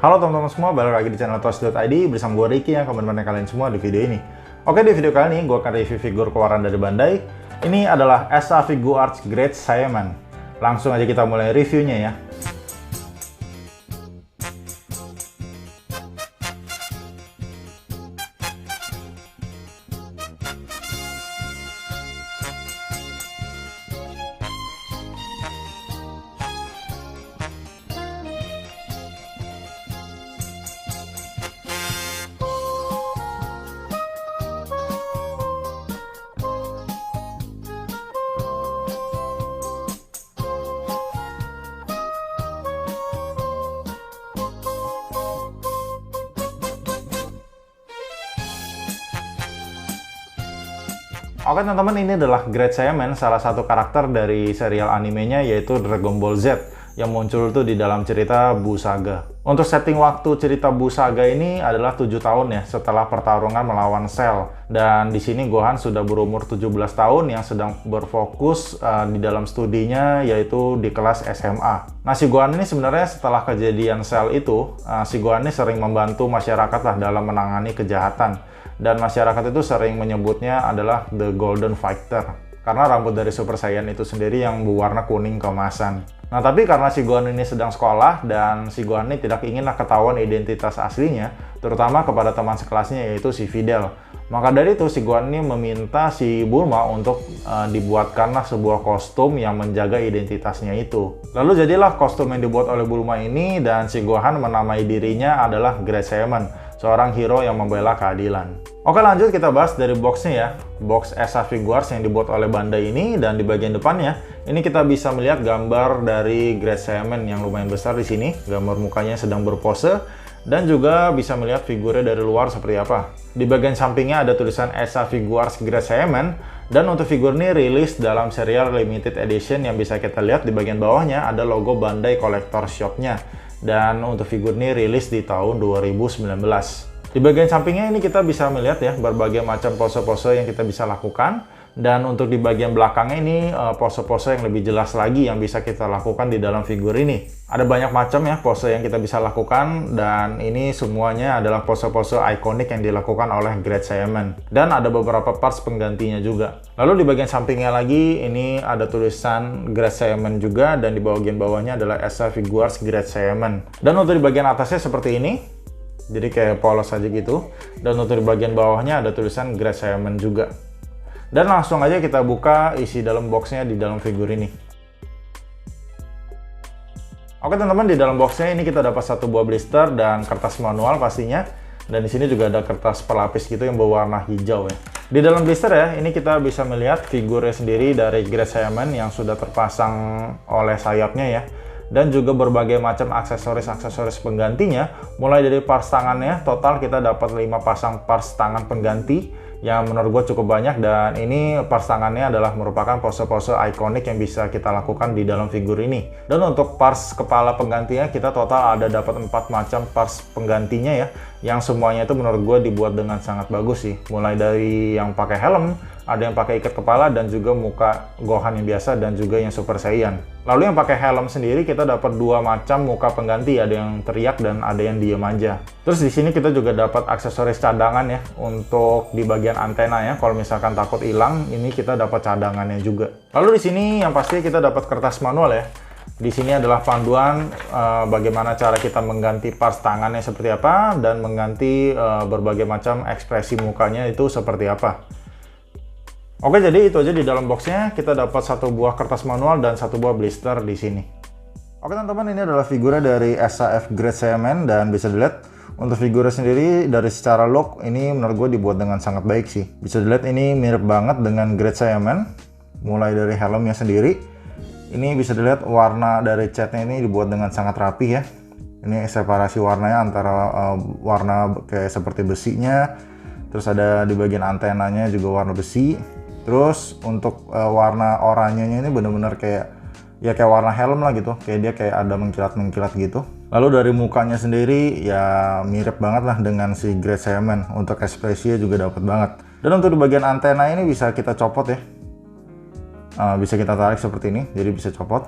Halo teman-teman semua, balik lagi di channel Toast.id bersama gue Ricky yang akan menemani kalian semua di video ini. Oke, di video kali ini gue akan review figur keluaran dari Bandai. Ini adalah SA Figuarts Great Saiyaman. Langsung aja kita mulai reviewnya ya. Oke teman-teman, ini adalah Great Saiyaman, salah satu karakter dari serial animenya yaitu Dragon Ball Z yang muncul tuh di dalam cerita Buu Saga. Untuk setting waktu cerita Buu Saga ini adalah 7 tahun ya setelah pertarungan melawan Cell. Dan di sini Gohan sudah berumur 17 tahun yang sedang berfokus di dalam studinya yaitu di kelas SMA. Nah, si Gohan ini sebenarnya setelah kejadian Cell itu, si Gohan ini sering membantu masyarakat lah dalam menangani kejahatan. Dan masyarakat itu sering menyebutnya adalah The Golden Fighter karena rambut dari Super Saiyan itu sendiri yang berwarna kuning keemasan. Nah, tapi karena si Gohan ini sedang sekolah dan si Gohan ini tidak inginlah ketahuan identitas aslinya, terutama kepada teman sekelasnya yaitu si Videl. Maka dari itu si Gohan ini meminta si Bulma untuk dibuatkanlah sebuah kostum yang menjaga identitasnya itu. Lalu jadilah kostum yang dibuat oleh Bulma ini dan si Gohan menamai dirinya adalah Great Saiyaman, seorang hero yang membela keadilan. Oke, lanjut kita bahas dari boxnya ya. Box SA Figuarts yang dibuat oleh Bandai ini, dan di bagian depannya ini kita bisa melihat gambar dari Great Saiyaman yang lumayan besar di sini. Gambar mukanya sedang berpose dan juga bisa melihat figurnya dari luar seperti apa. Di bagian sampingnya ada tulisan SA Figuarts Great Saiyaman, dan untuk figur ini rilis dalam serial limited edition yang bisa kita lihat di bagian bawahnya ada logo Bandai Collector Shop-nya. Dan untuk figur ini rilis di tahun 2019. Di bagian sampingnya ini kita bisa melihat ya berbagai macam pose-pose yang kita bisa lakukan. Dan untuk di bagian belakangnya ini pose-pose yang lebih jelas lagi yang bisa kita lakukan di dalam figur ini. Ada banyak macam ya pose yang kita bisa lakukan, dan ini semuanya adalah pose-pose ikonik yang dilakukan oleh Great Saiyaman. Dan ada beberapa parts penggantinya juga. Lalu di bagian sampingnya lagi ini ada tulisan Great Saiyaman juga, dan di bagian bawahnya adalah SA Figuarts Great Saiyaman. Dan untuk di bagian atasnya seperti ini. Jadi kayak polos aja gitu. Dan untuk di bagian bawahnya ada tulisan Great Saiyaman juga. Dan langsung aja kita buka isi dalam boxnya di dalam figur ini. Oke teman-teman, di dalam boxnya ini kita dapat satu buah blister dan kertas manual pastinya. Dan di sini juga ada kertas pelapis gitu yang berwarna hijau ya. Di dalam blister ya, ini kita bisa melihat figurnya sendiri dari Great Saiyaman yang sudah terpasang oleh sayapnya ya. Dan juga berbagai macam aksesoris-aksesoris penggantinya. Mulai dari parts tangannya, total kita dapat 5 pasang parts tangan pengganti yang menurut gue cukup banyak, dan ini parts tangannya adalah merupakan pose-pose ikonik yang bisa kita lakukan di dalam figur ini. Dan untuk parts kepala penggantinya kita total ada dapat 4 macam parts penggantinya ya, yang semuanya itu menurut gue dibuat dengan sangat bagus sih. Mulai dari yang pakai helm, ada yang pakai ikat kepala, dan juga muka Gohan yang biasa, dan juga yang Super Saiyan. Lalu yang pakai helm sendiri kita dapat 2 macam muka pengganti, ada yang teriak dan ada yang diem aja. Terus di sini kita juga dapat aksesoris cadangan ya untuk di bagian antena ya. Kalau misalkan takut hilang, ini kita dapat cadangannya juga. Lalu di sini yang pasti kita dapat kertas manual ya. Di sini adalah panduan bagaimana cara kita mengganti parts tangannya seperti apa, dan mengganti berbagai macam ekspresi mukanya itu seperti apa. Oke, jadi itu aja di dalam boxnya. Kita dapat satu buah kertas manual dan satu buah blister di sini. Oke teman-teman, ini adalah figurnya dari SAF Great Saiyaman, dan bisa dilihat untuk figurnya sendiri dari secara look ini menurut gue dibuat dengan sangat baik sih. Bisa dilihat ini mirip banget dengan Great Saiyaman. Mulai dari helmnya sendiri, ini bisa dilihat warna dari catnya ini dibuat dengan sangat rapi ya. Ini separasi warnanya antara warna kayak seperti besinya, terus ada di bagian antenanya juga warna besi. Terus untuk warna oranyenya ini bener-bener kayak warna helm lah gitu, kayak dia kayak ada mengkilat-mengkilat gitu. Lalu dari mukanya sendiri ya mirip banget lah dengan si Great Saiyaman. Untuk ekspresinya juga dapat banget. Dan untuk di bagian antena ini bisa kita copot ya. Bisa kita tarik seperti ini, jadi bisa copot.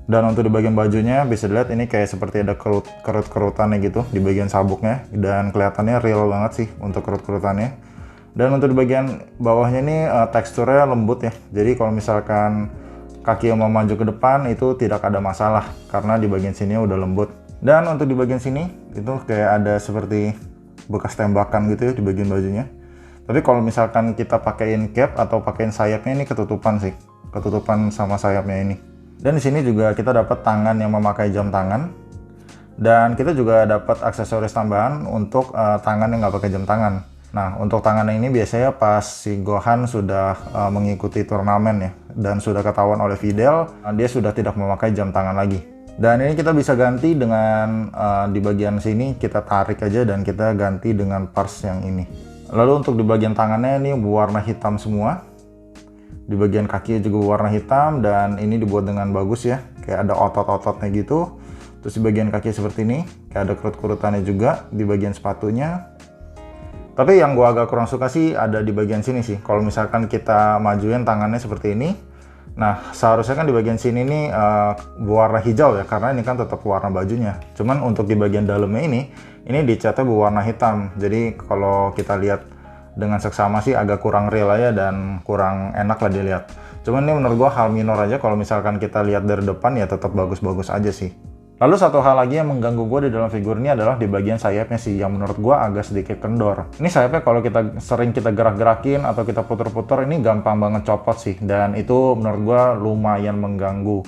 Dan untuk di bagian bajunya bisa dilihat ini kayak seperti ada kerut-kerutannya gitu di bagian sabuknya, dan kelihatannya real banget sih untuk kerut-kerutannya. Dan untuk di bagian bawahnya ini teksturnya lembut ya. Jadi kalau misalkan kaki yang mau maju ke depan itu tidak ada masalah karena di bagian sini udah lembut. Dan untuk di bagian sini itu kayak ada seperti bekas tembakan gitu ya di bagian bajunya. Tapi kalau misalkan kita pakaiin cap atau pakaiin sayapnya ini ketutupan sih, ketutupan sama sayapnya ini. Dan di sini juga kita dapat tangan yang memakai jam tangan, dan kita juga dapat aksesoris tambahan untuk tangan yang nggak pakai jam tangan. Nah, untuk tangan ini biasanya pas si Gohan sudah mengikuti turnamen ya, dan sudah ketahuan oleh Videl, dia sudah tidak memakai jam tangan lagi. Dan ini kita bisa ganti dengan di bagian sini kita tarik aja dan kita ganti dengan parts yang ini. Lalu untuk di bagian tangannya ini berwarna hitam semua. Di bagian kaki juga warna hitam, dan ini dibuat dengan bagus ya, kayak ada otot-ototnya gitu. Terus di bagian kaki seperti ini kayak ada kerut-kerutannya juga di bagian sepatunya. Tapi yang gua agak kurang suka sih ada di bagian sini sih. Kalau misalkan kita majuin tangannya seperti ini, nah seharusnya kan di bagian sini nih berwarna hijau ya, karena ini kan tetap warna bajunya. Cuman untuk di bagian dalamnya ini dicatnya berwarna hitam. Jadi kalau kita lihat dengan seksama sih agak kurang real aja dan kurang enak lah dilihat. Cuman ini menurut gua hal minor aja, kalau misalkan kita lihat dari depan ya tetap bagus-bagus aja sih. Lalu satu hal lagi yang mengganggu gua di dalam figur ini adalah di bagian sayapnya sih, yang menurut gua agak sedikit kendor. Ini sayapnya kalau kita sering gerak-gerakin atau kita puter-puter ini gampang banget copot sih, dan itu menurut gua lumayan mengganggu.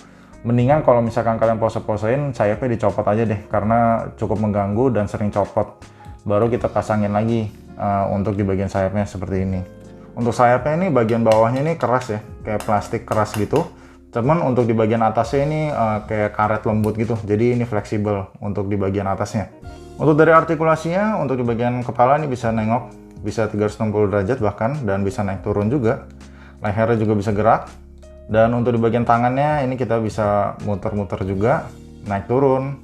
Mendingan kalau misalkan kalian pose-posein sayapnya dicopot aja deh, karena cukup mengganggu dan sering copot. Baru kita pasangin lagi untuk di bagian sayapnya seperti ini. Untuk sayapnya ini bagian bawahnya ini keras ya, kayak plastik keras gitu. Cuman untuk di bagian atasnya ini kayak karet lembut gitu, jadi ini fleksibel untuk di bagian atasnya. Untuk dari artikulasinya, untuk di bagian kepala ini bisa nengok, bisa 360 derajat bahkan, dan bisa naik turun juga. Lehernya juga bisa gerak. Dan untuk di bagian tangannya ini kita bisa muter-muter juga, naik turun.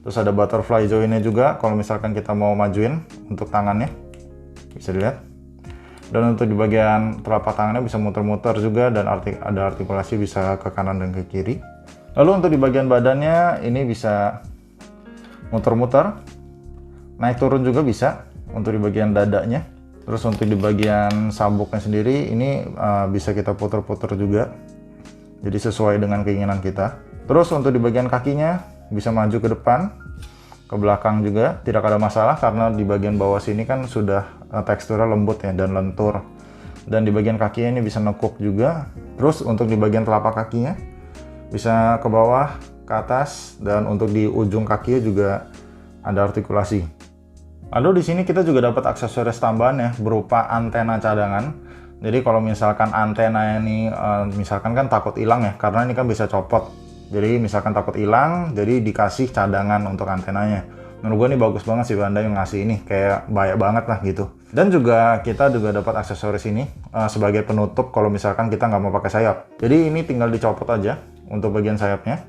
Terus ada butterfly joinnya juga kalau misalkan kita mau majuin untuk tangannya, bisa dilihat. Dan untuk di bagian telapak tangannya bisa muter-muter juga, dan ada artikulasi bisa ke kanan dan ke kiri. Lalu untuk di bagian badannya ini bisa muter-muter, naik turun juga bisa untuk di bagian dadanya. Terus untuk di bagian sabuknya sendiri ini bisa kita puter-puter juga, jadi sesuai dengan keinginan kita. Terus untuk di bagian kakinya bisa maju ke depan, ke belakang juga tidak ada masalah, karena di bagian bawah sini kan sudah teksturnya lembut ya dan lentur. Dan di bagian kakinya ini bisa nekuk juga. Terus untuk di bagian telapak kakinya bisa ke bawah, ke atas, dan untuk di ujung kakinya juga ada artikulasi. Lalu di sini kita juga dapat aksesoris tambahan ya, berupa antena cadangan. Jadi kalau misalkan antena ini misalkan kan takut hilang ya, karena ini kan bisa copot. Jadi misalkan takut hilang, jadi dikasih cadangan untuk antenanya. Menurut gue ini bagus banget sih Bandai yang ngasih ini, kayak baik banget lah gitu. Dan juga kita juga dapat aksesoris ini sebagai penutup kalau misalkan kita nggak mau pakai sayap. Jadi ini tinggal dicopot aja untuk bagian sayapnya.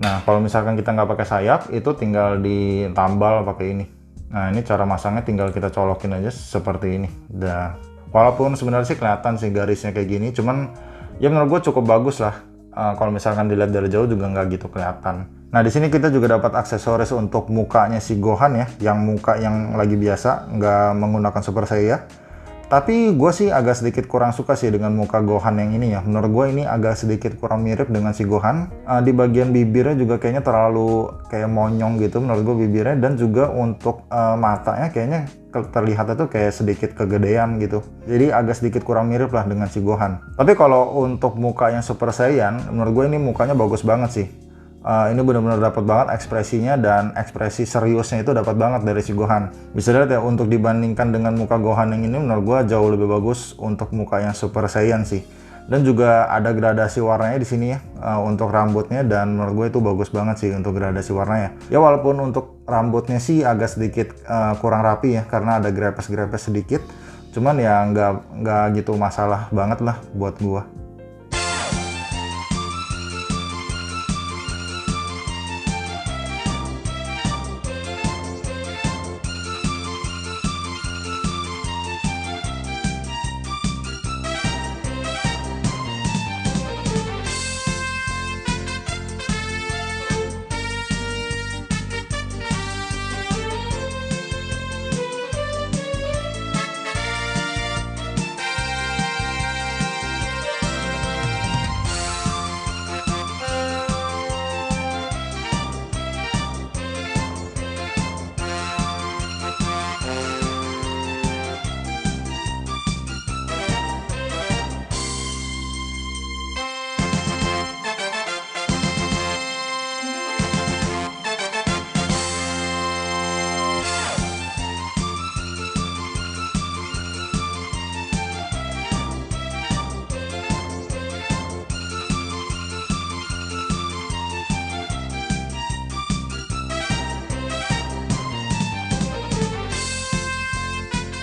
Nah kalau misalkan kita nggak pakai sayap, itu tinggal ditambal pakai ini. Nah ini cara masangnya tinggal kita colokin aja seperti ini. Dan walaupun sebenarnya sih kelihatan sih garisnya kayak gini, cuman ya menurut gue cukup bagus lah. Kalau misalkan dilihat dari jauh juga nggak gitu kelihatan. Nah di sini kita juga dapat aksesoris untuk mukanya si Gohan ya, yang muka yang lagi biasa, nggak menggunakan Super Saiyan. Tapi gue sih agak sedikit kurang suka sih dengan muka Gohan yang ini ya. Menurut gue ini agak sedikit kurang mirip dengan si Gohan. Di bagian bibirnya juga kayaknya terlalu kayak monyong gitu menurut gue bibirnya. Dan juga untuk matanya kayaknya terlihatnya tuh kayak sedikit kegedean gitu. Jadi agak sedikit kurang mirip lah dengan si Gohan. Tapi kalau untuk muka yang Super Saiyan, menurut gue ini mukanya bagus banget sih. Ini benar-benar dapat banget ekspresinya, dan ekspresi seriusnya itu dapat banget dari si Gohan. Bisa lihat ya, untuk dibandingkan dengan muka Gohan yang ini menurut gua jauh lebih bagus untuk muka yang Super Saiyan sih. Dan juga ada gradasi warnanya di sini ya untuk rambutnya, dan menurut gue itu bagus banget sih untuk gradasi warnanya. Ya walaupun untuk rambutnya sih agak sedikit kurang rapi ya, karena ada grepes-grepes sedikit. Cuman ya nggak gitu masalah banget lah buat gua.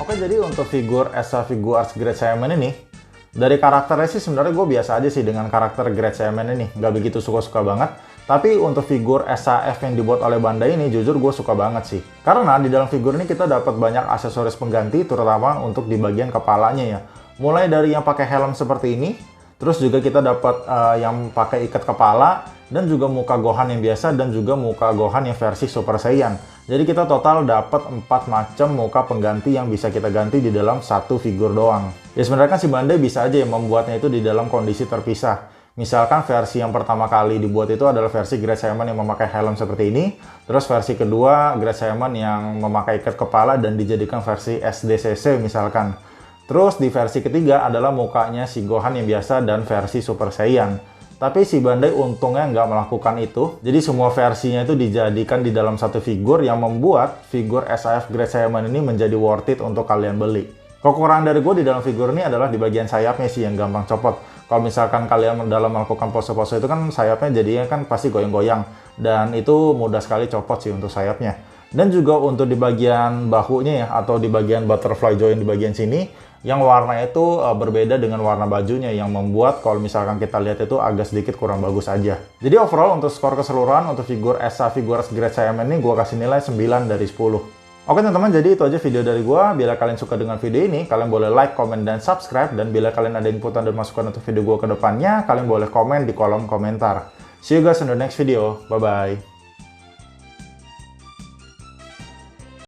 Oke, jadi untuk figur Esa Figuarts Great Saiyaman ini, dari karakternya sih sebenarnya gue biasa aja sih dengan karakter Great Saiyaman ini. Nggak begitu suka-suka banget. Tapi untuk figur SAF yang dibuat oleh Bandai ini, jujur gue suka banget sih. Karena di dalam figur ini kita dapat banyak aksesoris pengganti, terutama untuk di bagian kepalanya ya. Mulai dari yang pakai helm seperti ini, terus juga kita dapat yang pakai ikat kepala, dan juga muka Gohan yang biasa, dan juga muka Gohan yang versi Super Saiyan. Jadi kita total dapat 4 macam muka pengganti yang bisa kita ganti di dalam satu figur doang. Ya sebenarnya kan si Bandai bisa aja ya membuatnya itu di dalam kondisi terpisah. Misalkan versi yang pertama kali dibuat itu adalah versi Great Saiyaman yang memakai helm seperti ini. Terus versi kedua Great Saiyaman yang memakai ikat kepala dan dijadikan versi SDCC misalkan. Terus di versi ketiga adalah mukanya si Gohan yang biasa dan versi Super Saiyan. Tapi si Bandai untungnya nggak melakukan itu. Jadi semua versinya itu dijadikan di dalam satu figur yang membuat figur SAF Great Saiyaman ini menjadi worth it untuk kalian beli. Kekurangan dari gue di dalam figur ini adalah di bagian sayapnya sih yang gampang copot. Kalau misalkan kalian dalam melakukan pose-pose itu kan sayapnya jadinya kan pasti goyang-goyang. Dan itu mudah sekali copot sih untuk sayapnya. Dan juga untuk di bagian bahunya ya, atau di bagian butterfly joint di bagian sini, yang warnanya itu berbeda dengan warna bajunya, yang membuat kalau misalkan kita lihat itu agak sedikit kurang bagus aja. Jadi overall untuk skor keseluruhan untuk figur Esa Figuarts Great Saiyaman ini gue kasih nilai 9 dari 10. Oke teman-teman, jadi itu aja video dari gue. Bila kalian suka dengan video ini, kalian boleh like, comment, dan subscribe. Dan bila kalian ada inputan dan masukan untuk video gue ke depannya, kalian boleh komen di kolom komentar. See you guys in the next video. Bye-bye.